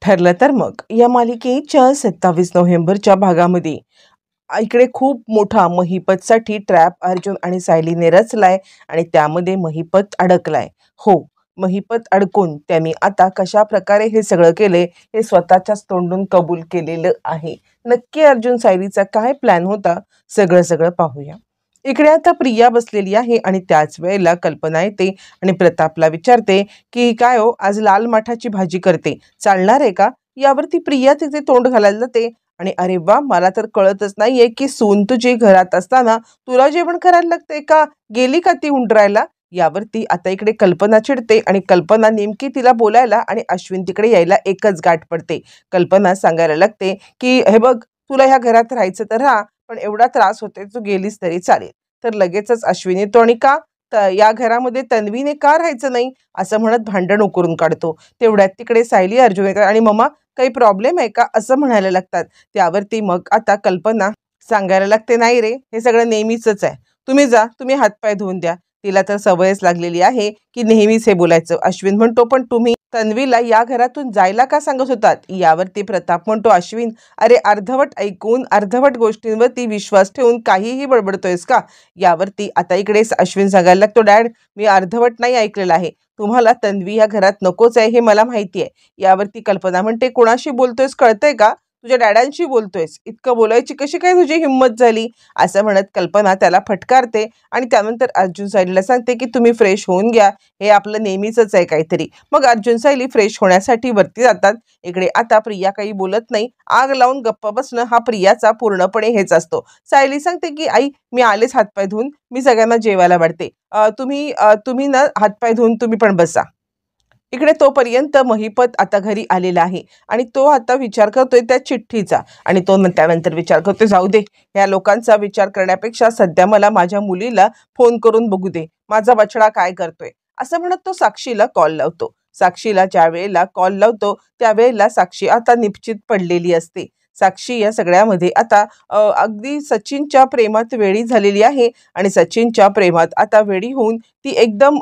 ठरलं तर मग या मालिकेच्या 27 नोव्हेंबरच्या भागामध्ये इकडे खूप मोठा महिपतसाठी ट्रॅप अर्जुन आणि सायलीने रचलाय आणि त्यामध्ये महिपत अडकलाय. हो, महिपत अडकून त्यांनी आता कशा प्रकारे हे सगळं केले हे स्वतःच्याच तोंडून कबूल केलेलं आहे. नक्की अर्जुन सायलीचा काय प्लॅन होता, सगळं सगळं पाहूया. इकडे आता प्रिया बसलेली आहे आणि त्याच वेळेला कल्पना येते आणि प्रतापला विचारते की काय हो, आज लाल माठाची भाजी करते, चालणार आहे का? यावरती प्रिया तिथे तोंड घालायला जाते आणि अरे वा, मला तर कळतच नाहीये की सून तुझी घरात असताना तुला जेवण करायला लागते का, गेली का ती हुंडरायला? यावरती आता इकडे कल्पना चिडते आणि कल्पना नेमकी तिला बोलायला आणि अश्विन तिकडे यायला एकच गाठ पडते. कल्पना सांगायला लागते की हे बघ, तुला ह्या घरात राहायचं तर राहा, पण एवढा त्रास होते तू गेलीस तरी चालेल. तर लगेचच अश्विन येतो आणि का या घरामध्ये तन्वीने का राहायचं नाही असं म्हणत भांडण उकरून काढतो. तेवढ्यात तिकडे सायली अर्जुन येतात आणि मम्मा, काही प्रॉब्लेम आहे का असं म्हणायला लागतात. त्यावरती मग आता कल्पना सांगायला लागते, नाही रे, हे सगळं नेहमीच आहे, तुम्ही जा, तुम्ही हातपाय धुवून द्या. तिला तर सवयच लागलेली आहे की नेहमीच हे बोलायचं. अश्विन म्हणतो, पण तुम्ही तन्वीला या घरातून जायला का सांगत होतात? यावरती प्रताप म्हणतो, अश्विन, अरे अर्धवट ऐकून अर्धवट गोष्टींवरती विश्वास ठेवून काहीही बडबडतोयस का? यावरती आता इकडे अश्विन सांगायला लागतो, डॅड, मी अर्धवट नाही ऐकलेलं आहे, तुम्हाला तन्वी या घरात नकोच आहे हे मला माहिती आहे. यावरती कल्पना म्हणते, कोणाशी बोलतोयस कळतंय का? तुझ्या डॅडांशी बोलतोयस, इतकं बोलायची कशी काय तुझी हिंमत झाली? असं म्हणत कल्पना त्याला फटकारते आणि त्यानंतर अर्जुन सायलीला सांगते की तुम्ही फ्रेश होऊन घ्या, हे आपलं नेहमीच आहे काहीतरी. मग अर्जुन सायली फ्रेश होण्यासाठी वरती जातात. इकडे आता प्रिया काही बोलत नाही. आग लावून गप्प बसणं हा प्रियाचा पूर्णपणे हेच असतो. सायली सांगते की आई, मी आलेच हातपाय धुवून, मी सगळ्यांना जेवायला वाढते, तुम्ही ना हातपाय धुवून तुम्ही पण बसा. इकडे तोपर्यंत महिपत आता घरी आलेला आहे आणि तो आता विचार करतोय त्या चिठ्ठीचा आणि तो त्यानंतर विचार करतोय, जाऊ दे, या लोकांचा विचार करण्यापेक्षा सध्या मला माझ्या मुलीला फोन करून बघू दे, माझा बछडा काय करतोय. असं म्हणत तो साक्षीला कॉल लावतो. साक्षीला ज्या वेळेला कॉल लावतो त्यावेळेला साक्षी आता निश्चित पडलेली असते. साक्षी या सगळ्यामध्ये आता अगदी सचिनच्या प्रेमात वेडी झालेली आहे आणि सचिनच्या प्रेमात आता वेडी होऊन ती एकदम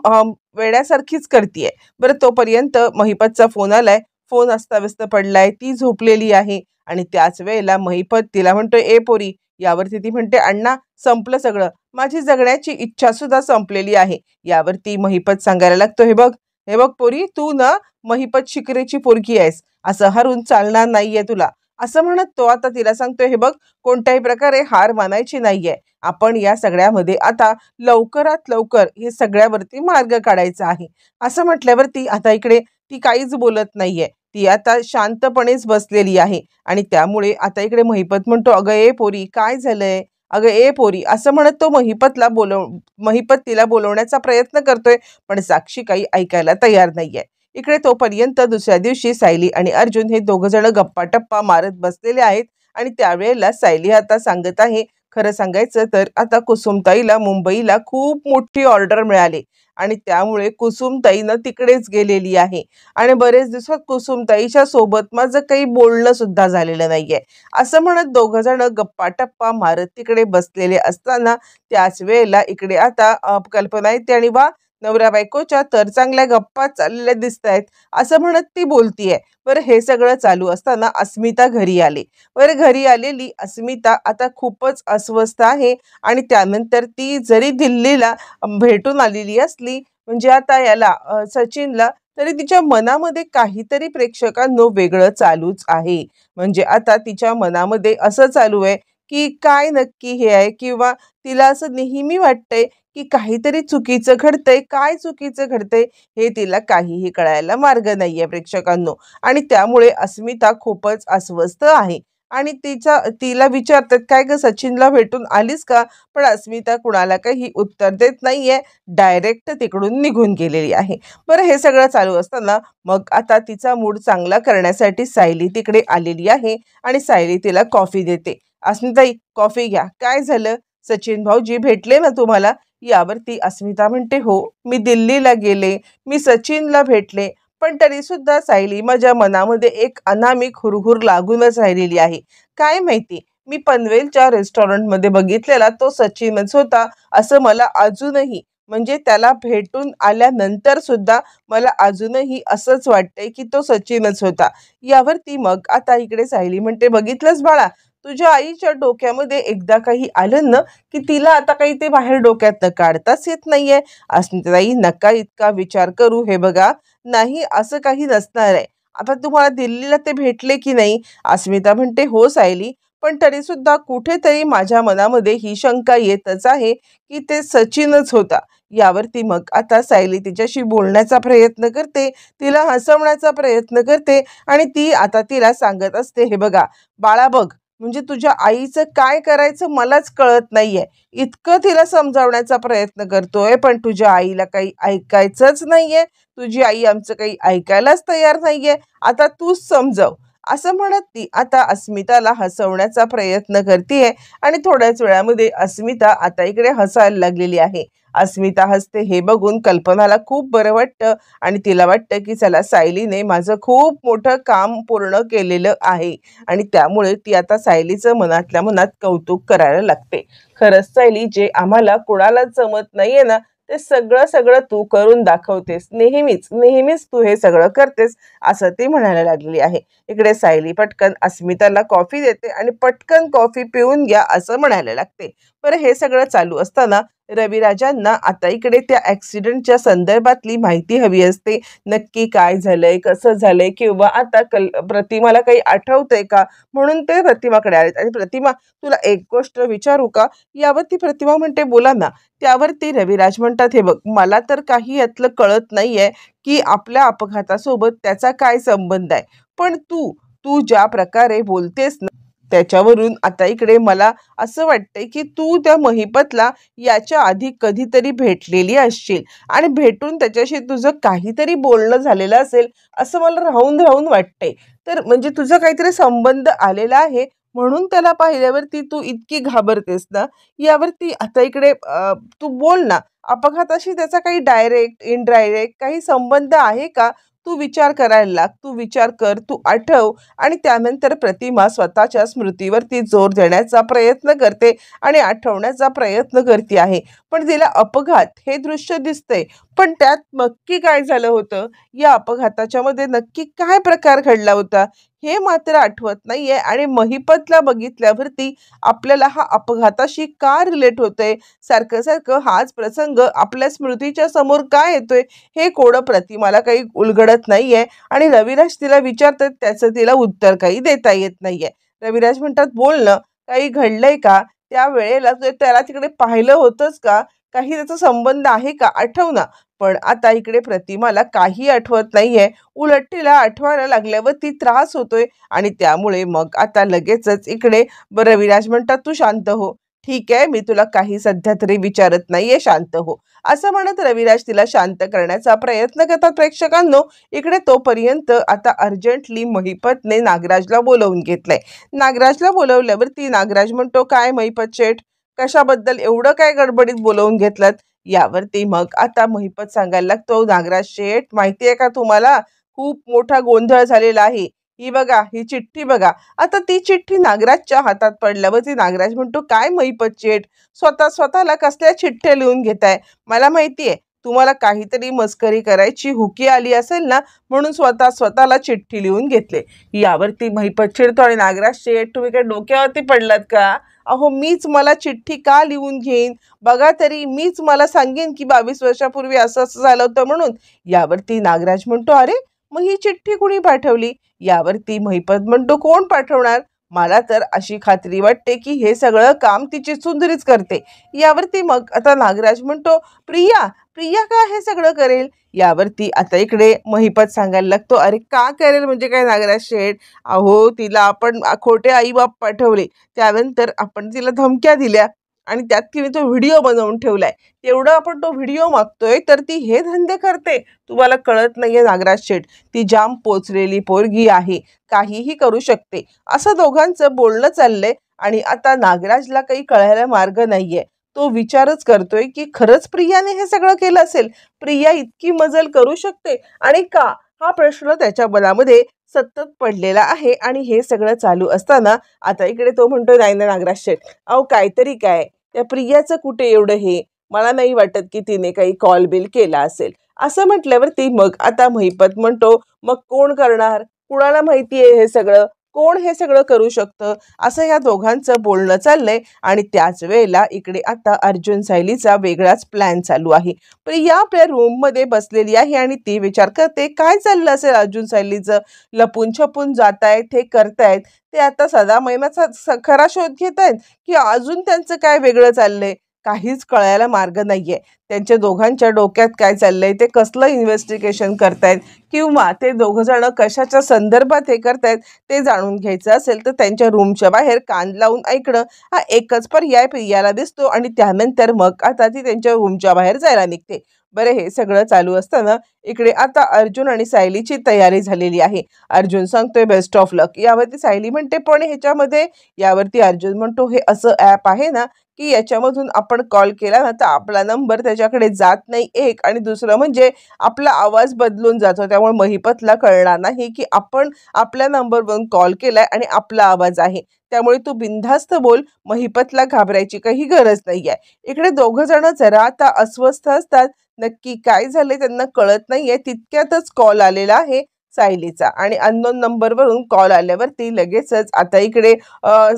वेड्यासारखीच करतीये. बरं, तोपर्यंत महिपतचा फोन आलाय. फोन अस्ताव्यस्त पडलाय, ती झोपलेली आहे आणि त्याच वेळेला महिपत तिला म्हणतोय, ए पोरी. यावरती ती म्हणते, अण्णा, संपलं सगळं, माझी जगण्याची इच्छा सुद्धा संपलेली आहे. यावरती महिपत सांगायला लागतो, हे बघ, हे बघ पोरी, तू ना महिपत शिकरेची पोरगी आहेस, असं हरून चालणार नाहीये तुला. असं म्हणत तो आता तिला सांगतोय, हे बघ, कोणत्याही प्रकारे हार मानायची नाहीये, आपण या सगळ्यामध्ये आता लवकरात लवकर हे सगळ्यावरती मार्ग काढायचा आहे. असं म्हटल्यावरती आता इकडे ती काहीच बोलत नाहीये. ती आता शांतपणेच बसलेली आहे आणि त्यामुळे आता इकडे महिपत म्हणतो, अगं ए पोरी, काय झालंय? अगं ए पोरी, असं म्हणत तो महिपत तिला बोलवण्याचा प्रयत्न करतोय, पण साक्षी काही ऐकायला तयार नाहीये. इकडे तोपर्यंत दुसऱ्या दिवशी सायली आणि अर्जुन हे दोघ जण गप्पा टप्पा मारत बसलेले आहेत आणि त्यावेळेला सायली आता सांगत आहे, खरं सांगायचं तर आता कुसुमताईला मुंबईला खूप मोठी ऑर्डर मिळाली आणि त्यामुळे कुसुमताईनं तिकडेच गेलेली आहे आणि बरेच दिवसात कुसुमताईच्या सोबत माझं काही बोलणं सुद्धा झालेलं नाहीये. असं म्हणत दोघ जण गप्पा टप्पा मारत तिकडे बसलेले असताना त्याच वेळेला इकडे आता कल्पना येते आणि वा, नवरा बायकोच्या तर चांगल्या गप्पा चाललेल्या दिसत आहेत, असं म्हणत ती बोलतीये. बरं, हे सगळं चालू असताना अस्मिता घरी आली. बरं, घरी आलेली अस्मिता आता खूपच अस्वस्थ आहे आणि त्यानंतर ती जरी दिल्लीला भेटून आलेली असली म्हणजे आता याला सचिनला, तरी तिच्या मनामध्ये काहीतरी प्रेक्षकांनो वेगळं चालूच आहे. म्हणजे आता तिच्या मनामध्ये असं चालू आहे की काय नक्की हे आहे, किंवा तिला असं नेहमी वाटतंय की काहीतरी चुकीचं घडतंय. काय चुकीचं घडतंय हे तिला काहीही कळायला मार्ग नाहीये प्रेक्षकांनो आणि त्यामुळे अस्मिता खूपच अस्वस्थ आहे आणि तिला विचारतात, काय ग, सचिनला भेटून आलीस का? पण अस्मिता कुणाला काही उत्तर देत नाहीये, डायरेक्ट तिकडून निघून गेलेली आहे. बरं, हे सगळं चालू असताना मग आता तिचा मूड चांगला करण्यासाठी सायली तिकडे आलेली आहे आणि सायली तिला कॉफी देते. अस्मिताई, कॉफी घ्या. काय झालं, सचिन भाऊजी भेटले ना तुम्हाला? यावरती अस्मिता म्हणते, हो, मी दिल्लीला गेले, मी सचिनला भेटले, पण तरी सुद्धा सायली, माझ्या मनामध्ये एक अनामिक हुरहुर लागूनच राहिलेली आहे. काय माहिती, मी पनवेलच्या रेस्टॉरंटमध्ये बघितलेला तो सचिनच होता असं मला अजूनही म्हणजे त्याला भेटून आल्यानंतर सुद्धा मला अजूनही असंच वाटतंय की तो सचिनच होता. यावरती मग आता इकडे सायली म्हणते, बघितलंस बाळा, तुझ्या आईच्या डोक्यामध्ये एकदा काही आलं ना की तिला आता काही ते बाहेर डोक्यातनं काढताच येत नाहीये. अस्मिताताई, नका इतका विचार करू. हे बघा, नाही असं काही नसणार आहे. आता तुम्हाला दिल्लीला ते भेटले की नाही? अस्मिता म्हणते, हो सायली, पण तरी सुद्धा कुठेतरी माझ्या मनामध्ये ही शंका येतच आहे की ते सचिनच होता. यावरती मग आता सायली तिच्याशी बोलण्याचा प्रयत्न करते, तिला हसवण्याचा प्रयत्न करते आणि ती आता तिला सांगत असते, हे बघा बाळा, बघ, म्हणजे तुझ्या आईचं काय करायचं मलाच कळत नाहीये. इतकं तिला समजावण्याचा प्रयत्न करतोय, पण तुझ्या आईला काही ऐकायचंच नाहीये. तुझी आई आमचं काही ऐकायलाच तयार नाहीये. आता तूच समजव. असं म्हणत ती आता अस्मिताला हसवण्याचा प्रयत्न करतीये आणि थोड्याच वेळामध्ये अस्मिता आता इकडे हसायला लागलेली आहे. अस्मिता हसते हे बघून कल्पनाला खूप बरं वाटतं आणि तिला वाटतं की चला, सायलीने माझं खूप मोठं काम पूर्ण केलेलं आहे आणि त्यामुळे ती आता सायलीचं मनातल्या मनात कौतुक करायला लागते. खरंच सायली, जे आम्हाला कुणालाच जमत नाहीये ना, ते सगळं सगळं तू करून दाखवतेस. नेहमीच नेहमीच तू हे सगळं करतेस, असं ती म्हणायला लागलेली आहे. इकडे सायली पटकन अस्मिताला कॉफी देते आणि पटकन कॉफी पिऊन घ्या असं म्हणायला लागते. बरं, हे सगळं चालू असताना रविराजांना आता इकडे त्या ॲक्सिडेंटच्या संदर्भातली माहिती हवी असते. नक्की काय झालंय, कसं झालंय, किंवा आता प्रतिमाला काही आठवतंय का, म्हणून ते प्रतिमाकडे आलेत. आणि प्रतिमा, तुला एक गोष्ट विचारू का? यावरती प्रतिमा म्हणते, बोला ना. त्यावरती रविराज म्हणतात, हे बघ, मला तर काही यातलं कळत नाहीये की आपल्या अपघातासोबत त्याचा काय संबंध आहे. पण तू तू ज्या प्रकारे बोलतेस ना, त्याच्यावरून आता इकडे मला असं वाटतंय की तू त्या महिपतला याच्या आधी कधीतरी भेटलेली असशील आणि भेटून त्याच्याशी तुझं काहीतरी बोलणं झालेलं असेल, असं मला राहून राहून वाटतंय. तर म्हणजे तुझा काहीतरी संबंध आलेला आहे, म्हणून त्याला पाहिल्यावरती तू इतकी घाबरतेस ना. यावरती आता इकडे तू बोल ना, अपघाताशी त्याचा काही डायरेक्ट इनडायरेक्ट काही संबंध आहे का? तू विचार करायला लाग, तू विचार कर, तू आठव. आणि त्यानंतर प्रतिमा स्वतःच्या स्मृतीवरती जोर देण्याचा प्रयत्न करते आणि आठवण्याचा प्रयत्न करते आहे. पण तिला अपघात हे दृश्य दिसतंय, पण त्यात नक्की काय झालं होतं, या अपघाताच्या मध्ये नक्की काय प्रकार घडला होता, हे मात्र आठवत नाहीये. आणि महिपतला बघितल्यावरती आपल्याला हा अपघाताशी का रिलेट होतोय, सारखं सारखं हाच प्रसंग आपल्या स्मृतीच्या समोर का येतोय, हे कोडं प्रतिमाला काही उलगडत नाहीये. आणि रविराज तिला विचारतात, त्याचं तिला उत्तर काही देता येत नाहीये. रविराज म्हणतात, बोल ना, काही घडलंय का? त्या वेळेला त्याला तिकडे पाहिलं होतंच का? काही त्याचा संबंध आहे का? आठव ना. पण आता इकडे प्रतिमाला काही आठवत नाहीये. उलट तिला आठवायला लागल्यावर ती त्रास होतोय आणि त्यामुळे मग आता लगेचच इकडे रविराज म्हणतात, तू शांत हो. ठीक आहे, मी तुला काही सध्या तरी विचारत नाहीये, शांत हो. असं म्हणत रविराज तिला शांत करण्याचा प्रयत्न करतात. प्रेक्षकांनो, इकडे तोपर्यंत आता अर्जंटली महिपतने नागराजला बोलवून घेतलंय. नागराजला बोलवल्यावरती नागराज म्हणतो, काय महिपत शेठ, कशाबद्दल एवढं काय गडबडीत बोलवून घेतलं? यावरती मग आता महिपत सांगायला लागतो, नागराज शेठ, माहिती आहे का तुम्हाला, खूप मोठा गोंधळ झालेला आहे. ही बघा, ही चिठ्ठी बघा. आता ती चिठ्ठी नागराजच्या हातात पडल्यावरती नागराज म्हणतो, काय महिपत शेठ, स्वतःला कसल्या चिठ्ठ्या लिहून घेताय? मला माहितीये तुम्हाला काहीतरी मस्करी करायची हुकी आली असेल ना, म्हणून स्वतःला चिठ्ठी लिहून घेतले. यावरती महिपत चिडतो आणि नागराज शेठ, तुम्ही काय डोक्यावरती पडलात का? अहो, मीच मला चिठ्ठी का लिहून घेईन? बघा तरी, मीच मला सांगेन की 22 वर्षापूर्वी असं असं झालं होतं म्हणून. यावरती नागराज म्हणतो, अरे, मग ही चिठ्ठी कुणी पाठवली? यावरती महिपत म्हणतो, कोण पाठवणार? मला तर अशी खात्री वाटते की हे सगळं काम तिची सुंदरीच करते. यावरती मग आता नागराज म्हणतो, प्रिया, प्रिया का हे सगळं करेल? यावरती आता इकडे महिपत सांगायला लागतो, अरे का करेल म्हणजे काय नागराज शेठ, अहो, तिला आपण खोटे आईबाप पाठवले, त्यानंतर आपण तिला धमक्या दिल्या आणि त्यात तिने तो व्हिडिओ बनवून ठेवलाय. तेवढं आपण तो व्हिडिओ मागतोय तर ती हे धंदे करते. तुम्हाला कळत नाहीये नागराज शेठ, ती जाम पोचलेली पोरगी आहे, काहीही करू शकते. असं दोघांचं बोलणं चाललंय आणि आता नागराजला काही कळायला मार्ग नाहीये. तो विचारच करतोय की खरंच प्रियाने हे सगळं केलं असेल? प्रिया इतकी मजल करू शकते आणि का? हा प्रश्न त्याच्या मनामध्ये सतत पडलेला आहे. आणि हे सगळं चालू असताना आता इकडे तो म्हणतो, नाही ना नागराज शेठ, अहो काहीतरी काय, त्या प्रियाचं कुठे एवढं हे, मला नाही वाटत की तिने काही कॉल बिल केला असेल. असं म्हटल्यावरती मग आता महिपत म्हणतो, मग कोण करणार? कुणाला माहिती आहे हे सगळं? कोण हे सगळं करू शकतं? असं या दोघांचं बोलणं चाललंय आणि त्याच वेळेला इकडे आता अर्जुन सायलीचा वेगळाच प्लॅन चालू आहे. प्रिया आपल्या रूममध्ये बसलेली आहे आणि ती विचार करते काय चाललं असेल अर्जुन सायलीचं. लपून छपून जातायत, हे करतायत. ते आता सदा मैमाचा खरा शोध घेत आहेत की अजून त्यांचं काय वेगळं चाललंय? काहीच कळायला मार्ग नाहीये. त्यांच्या दोघांच्या डोक्यात काय चाललंय, ते कसलं इन्व्हेस्टिगेशन करतायत किंवा ते दोघं जण कशाच्या संदर्भात हे करतायत ते जाणून घ्यायचं असेल तर त्यांच्या रूमच्या बाहेर कान लावून ऐकणं हा एकच पर्याय प्रियाला दिसतो आणि त्यानंतर मग आता ती त्यांच्या रूमच्या बाहेर जायला निघते. बरं, हे सगळं चालू असताना इकडे आता अर्जुन आणि सायलीची तयारी झालेली आहे. अर्जुन सांगतोय बेस्ट ऑफ लक. यावरती सायली म्हणते पण ह्याच्यामध्ये, यावरती अर्जुन म्हणतो हे असं ॲप आहे ना की याच्यामधून आपण कॉल केला ना तर आपला नंबर त्याच्याकडे जात नाही, एक, आणि दुसरं म्हणजे आपला आवाज बदलून जातो. त्यामुळे महिपतला कळणार नाही की आपण आपल्या नंबरवरून कॉल केलाय आणि आपला आवाज आहे. त्यामुळे तू बिनधास्त बोल, महिपतला घाबरायची काही गरज नाहीये. इकडे दोघं जण जरा आता अस्वस्थ असतात. नक्की काय झाले त्यांना कळत नाहीये. तितक्यातच कॉल आलेला आहे सायलीचा आणि अननोन नंबरवरून कॉल आल्यावरती लगेचच आता इकडे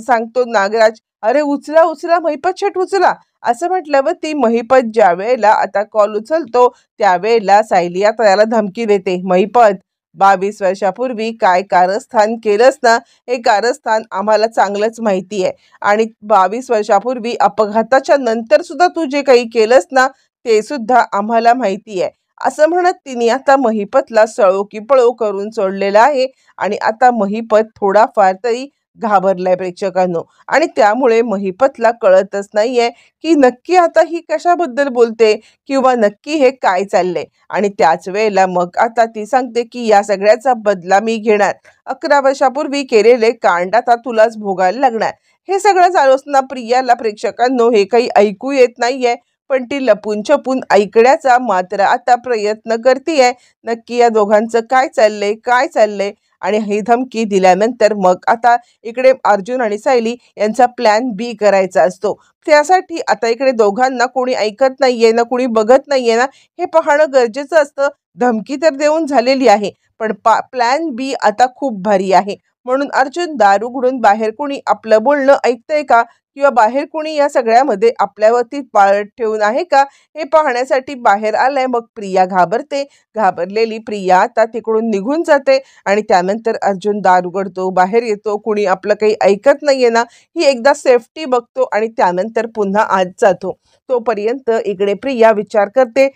सांगतो नागराज, अरे उचला उचला महिपत शेट उचला. असं म्हटल्यावर ती महिपत ज्या वेळेला आता कॉल उचलतो त्यावेळेला सायली आता त्याला धमकी देते. महिपत, 22 वर्षापूर्वी काय कारस्थान केलंस ना, हे कारस्थान आम्हाला चांगलंच माहिती आहे आणि 22 वर्षापूर्वी अपघाताच्या नंतर सुद्धा तू जे काही केलंस ना ते सुद्धा आम्हाला माहिती आहे. असं म्हणत तिने आता महिपतला सळो की पळो करून सोडलेला आहे आणि आता महिपत थोडाफार तरी घाबरलाय प्रेक्षकांनो आणि त्यामुळे महिपतला कळतच नाहीये की नक्की आता ही कशाबद्दल बोलते किंवा नक्की हे काय चाललंय. आणि त्याच वेळेला मग आता ती सांगते की या सगळ्याचा बदला मी घेणार. 11 वर्षापूर्वी केलेले कांड आता तुलाच भोगायला लागणार. हे सगळं चालू असताना प्रियाला प्रेक्षकांनो हे काही ऐकू येत नाहीये पण ती लपून छपून ऐकण्याचा मात्र आता प्रयत्न करतीये. नक्की या दोघांचं काय चाललंय, काय चाललंय. आणि ही धमकी दिल्यानंतर मग आता इकडे अर्जुन आणि सायली यांचा प्लॅन बी करायचा असतो. त्यासाठी आता इकडे दोघांना कोणी ऐकत नाहीये ना कोणी बघत नाहीये ना हे पाहणं गरजेचं असतं. धमकी तर देऊन झालेली आहे पण प्लॅन बी आता खूप भारी आहे. म्हणून अर्जुन दार उघडून बाहेर कोणी आपलं बोलणं ऐकतंय का किंवा बाहेर कोणी या सगळ्यामध्ये आपल्यावरती पाळत ठेवून आहे का हे पाहण्यासाठी बाहेर आलाय. मग प्रिया घाबरते. घाबरलेली प्रिया आता तिकडून निघून जाते आणि त्यानंतर अर्जुन दार उघडतो, बाहेर येतो. कुणी आपलं काही ऐकत नाहीये ना ही एकदा सेफ्टी बघतो आणि त्यानंतर पुन्हा आत जातो. तोपर्यंत इकडे प्रिया विचार करते,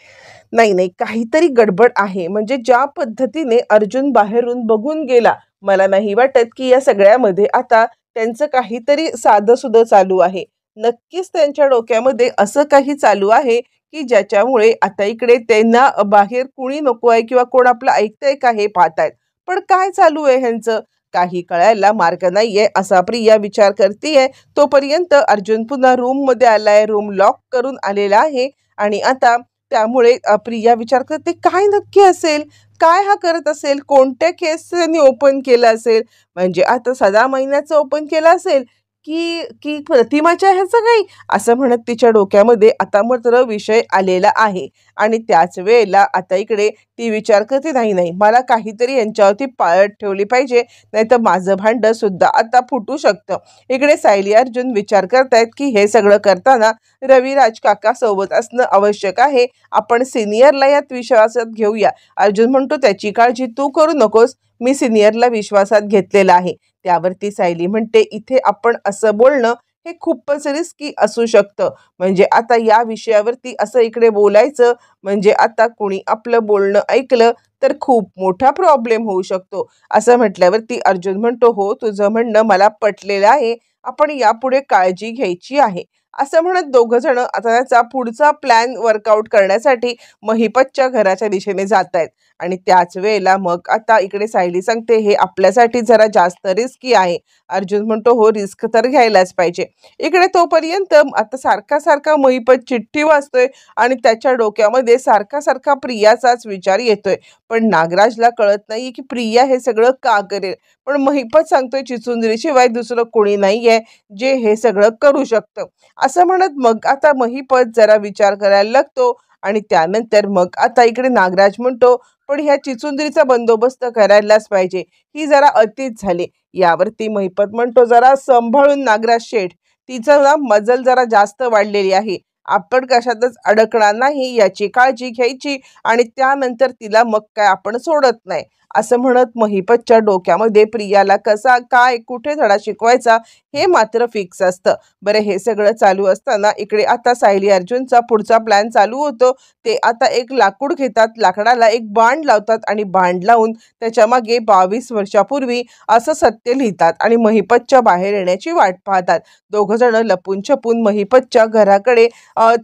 नाही नाही काहीतरी गडबड आहे. म्हणजे ज्या पद्धतीने अर्जुन बाहेरून बघून गेला मला नाही वाटत की या सगळ्यामध्ये आता त्यांचं काहीतरी साधंसुधं चालू आहे. नक्कीच त्यांच्या डोक्यामध्ये असं काही चालू आहे की ज्याच्यामुळे आता इकडे त्यांना बाहेर कुणी नको आहे किंवा कोण आपलं ऐकतंय का हे पाहतायत. पण काय चालू आहे ह्यांचं काही कळायला मार्ग नाहीये असा प्रिया विचार करतीये. तोपर्यंत अर्जुन पुन्हा रूम मध्ये आलाय. रूम लॉक करून आलेला आहे आणि आता त्यामुळे प्रिया विचार करते काय नक्की असेल, काय हा करत असेल, कोणत्या केस त्यांनी ओपन केलं असेल. म्हणजे आता सदा महिन्याचं ओपन केलं असेल की की प्रतिमाच्या ह्याचं काही, असं म्हणत तिच्या डोक्यामध्ये आता मात्र विषय आलेला आहे. आणि त्याच वेळेला आता इकडे ती विचार करते, नाही नाही मला काहीतरी यांच्यावरती पाळत ठेवली पाहिजे नाहीतर माझं भांडं सुद्धा आता फुटू शकतं. इकडे सायली अर्जुन विचार करतायत की हे सगळं करताना रविराज काका सोबत असणं आवश्यक आहे. आपण सिनियरला यात विश्वासात घेऊया. अर्जुन म्हणतो त्याची काळजी तू करू नकोस, मी सिनियरला विश्वासात घेतलेला आहे. त्यावरती सायली म्हणते इथे आपण असं बोलणं हे खूपच रिस्की असू शकतं. म्हणजे आता या विषयावरती असं इकडे बोलायचं म्हणजे आता कोणी आपलं बोलणं ऐकलं तर खूप मोठा प्रॉब्लेम होऊ शकतो. असं म्हटल्यावरती अर्जुन म्हणतो हो तुझं म्हणणं मला पटलेलं आहे, आपण यापुढे काळजी घ्यायची आहे. असं म्हणत दोघं जण आता त्याचा पुढचा प्लॅन वर्कआउट करण्यासाठी महिपतच्या घराच्या दिशेने जात आहेत. आणि त्याच वेळेला मग आता इकडे सायली सांगते हे आपल्यासाठी जरा जास्त रिस्की आहे. अर्जुन म्हणतो हो रिस्क तर घ्यायलाच पाहिजे. इकडे तोपर्यंत आता सारखा सारखा महिपत चिठ्ठी वाचतोय आणि त्याच्या डोक्यामध्ये सारखा सारखा प्रियाचाच विचार येतोय. पण नागराजला कळत नाही की प्रिया हे सगळं का करेल. पण महिपत सांगतोय चिचुंदरीशिवाय दुसरं कोणी नाहीये जे हे सगळं करू शकतं. असं म्हणत मग आता महिपत जरा विचार करायला लागतो आणि त्यानंतर मग आता इकडे नागराज म्हणतो, पण ह्या चिचुंदरीचा बंदोबस्त करायलाच पाहिजे, ही जरा अतिच झाली. यावरती महिपत म्हणतो, जरा सांभाळून नागराज शेठ, तिचं ना मजल जरा जास्त वाढलेली आहे. आपण कशातच अडकणार नाही याची काळजी घ्यायची आणि त्यानंतर तिला मग काय आपण सोडत नाही. असं म्हणत महिपतच्या डोक्यामध्ये प्रियाला कसा काय कुठे धडा शिकवायचा हे मात्र फिक्स असतं. बरं, हे सगळं चालू असताना इकडे आता सायली अर्जुनचा पुढचा प्लॅन चालू होतो. ते आता एक लाकूड घेतात, लाकडाला एक बाण लावतात आणि बाण लावून त्याच्या मागे 22 वर्षापूर्वी असं सत्य लिहितात आणि महिपतच्या बाहेर येण्याची वाट पाहतात. दोघं जण लपून छपून महिपतच्या घराकडे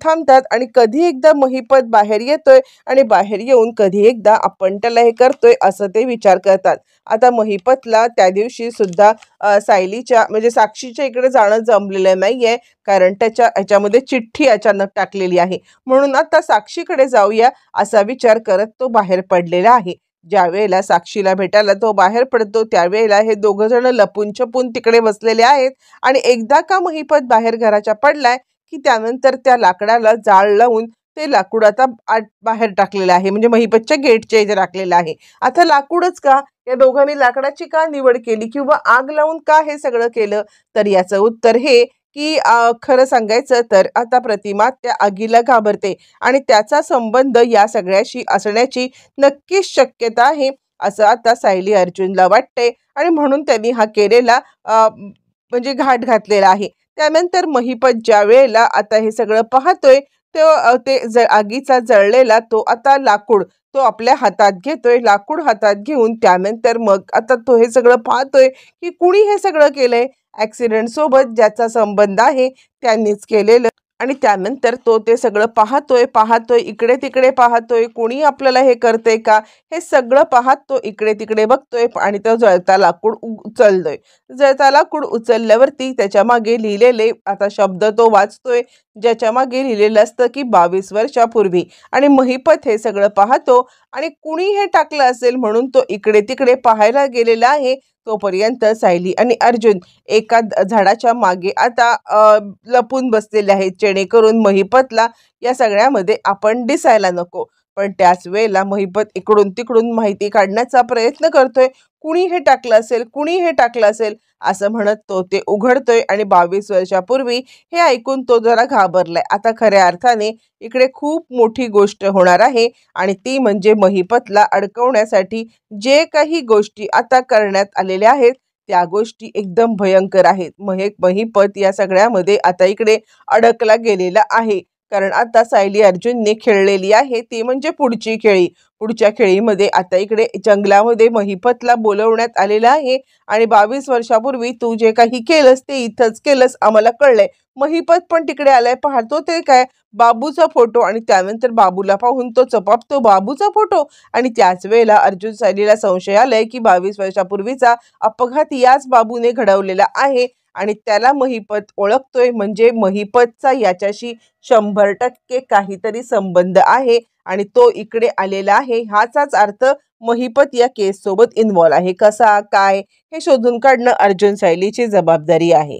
थांबतात आणि कधी एकदा महिपत बाहेर येतोय आणि बाहेर येऊन कधी एकदा आपण त्याला हे करतोय असं ते विचार करतात. आता महिपतला त्या दिवशी सुद्धा सायलीच्या म्हणजे साक्षीच्या इकडे जाणं जमलेलं नाहीये, कारण त्याच्या ह्याच्यामध्ये चिठ्ठी अचानक टाकलेली आहे. म्हणून आता साक्षीकडे जाऊया असा विचार करत तो बाहेर पडलेला आहे. ज्या वेळेला साक्षीला भेटायला तो बाहेर पडतो त्यावेळेला हे दोघं जण लपून छपून तिकडे बसलेले आहेत आणि एकदा का महिपत बाहेर घराच्या पडलाय की त्यानंतर त्या लाकडाला जाळ लावून ते लाकूड आता बाहेर टाकलेलं आहे, म्हणजे महिपतच्या गेटच्या इथे टाकलेलं आहे. आता लाकूडच का, या दोघांनी लाकडाची का निवड केली किंवा आग लावून का हे सगळं केलं? तर याचं उत्तर हे की खरं सांगायचं तर आता प्रतिमा त्या आगीला घाबरते आणि त्याचा संबंध या सगळ्याशी असण्याची नक्कीच शक्यता आहे असं आता सायली अर्जुनला वाटते आणि म्हणून त्यांनी हा केलेला म्हणजे घाट घातलेला आहे. त्यानंतर महिपत ज्या वेळेला आता हे सगळं पाहतोय ते आगीचा जळलेला तो आता लाकूड तो आपल्या हातात घेतोय. लाकूड हातात घेऊन त्यानंतर मग आता तो हे सगळं पाहतोय की कुणी हे सगळं केलंय. ॲक्सिडेंट सोबत ज्याचा संबंध आहे त्यांनीच केलेलं आणि त्यानंतर तो ते सगळं पाहतोय इकडे तिकडे पाहतोय, कोणी आपल्याला हे करते का हे सगळं पाहत तो इकडे तिकडे बघतोय आणि तो जळता लाकूड उचलतोय. जळता लाकूड उचलल्यावरती त्याच्या मागे लिहिलेले आता शब्द तो वाचतोय, ज्याच्या मागे लिहिलेलं असतं की 22 वर्षापूर्वी. आणि महिपत हे सगळं पाहतो आणि कुणी हे टाकलं असेल म्हणून तो इकडे तिकडे पाहायला गेलेला आहे. तोपर्यंत सायली आणि अर्जुन एका झाडाच्या मागे आता लपून बसलेले आहेत, जेणेकरून महिपतला या सगळ्यामध्ये आपण दिसायला नको. पण त्याच वेळेला महिपत इकडून तिकडून माहिती काढण्याचा प्रयत्न करतोय, कुणी हे टाकलं असेल असं म्हणत तो ते उघडतोय आणि 22 वर्षापूर्वी हे ऐकून तो जरा घाबरलाय. आता खऱ्या अर्थाने इकडे खूप मोठी गोष्ट होणार आहे आणि ती म्हणजे महिपतला अडकवण्यासाठी जे काही गोष्टी आता करण्यात आलेल्या आहेत त्या गोष्टी एकदम भयंकर आहेत. महिपत या सगळ्यामध्ये आता इकडे अडकला गेलेला आहे, कारण आता सायली अर्जुनने खेळलेली आहे ती म्हणजे पुढची खेळी. पुढच्या खेळीमध्ये आता इकडे जंगलामध्ये महिपतला बोलवण्यात आलेलं आहे आणि 22 वर्षापूर्वी तू जे काही केलंस ते इथंच केलंस आम्हाला कळलंय. महिपत पण तिकडे आलाय, पाहतो ते काय बाबूचा फोटो आणि त्यानंतर बाबूला पाहून तो चपापतो बाबूचा फोटो आणि त्याच वेळेला अर्जुन सायलीला संशय आलाय की 22 वर्षापूर्वीचा अपघात याच बाबूने घडवलेला आहे आणि त्याला महिपत ओळखतोय, म्हणजे महिपतचा याच्याशी 100% काहीतरी संबंध आहे आणि तो इकडे आलेला आहे. ह्याचाच अर्थ महिपत या केस सोबत इन्व्हॉल्व आहे. कसा काय हे शोधून काढणं अर्जुन सायलीची जबाबदारी आहे.